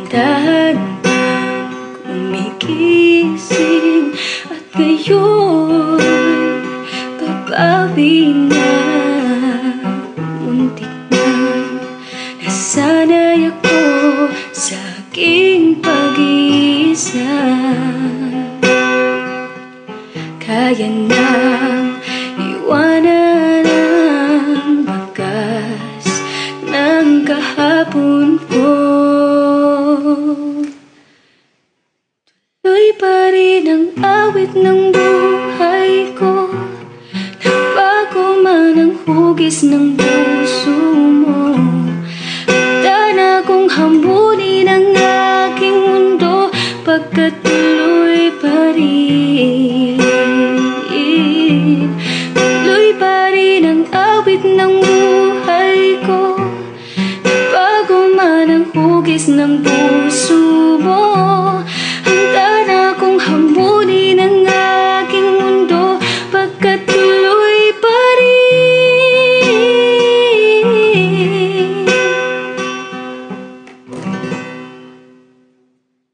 dahan-dahang kumigising at ngayon babawi na. Muntik na nasanay ako sa aking pag-iisa. Kaya nang iwanan ang bagas ng kahapon ko. Tuloy pa rin ang awit ng buhay ko. Nagbago man ang hugis ng puso mo. Handa na kong hamunin ang aking mundo, pagkat tuloy pa rin. Tuloy pa rin ang awit ng buhay ko. Nagbago man ang hugis ng puso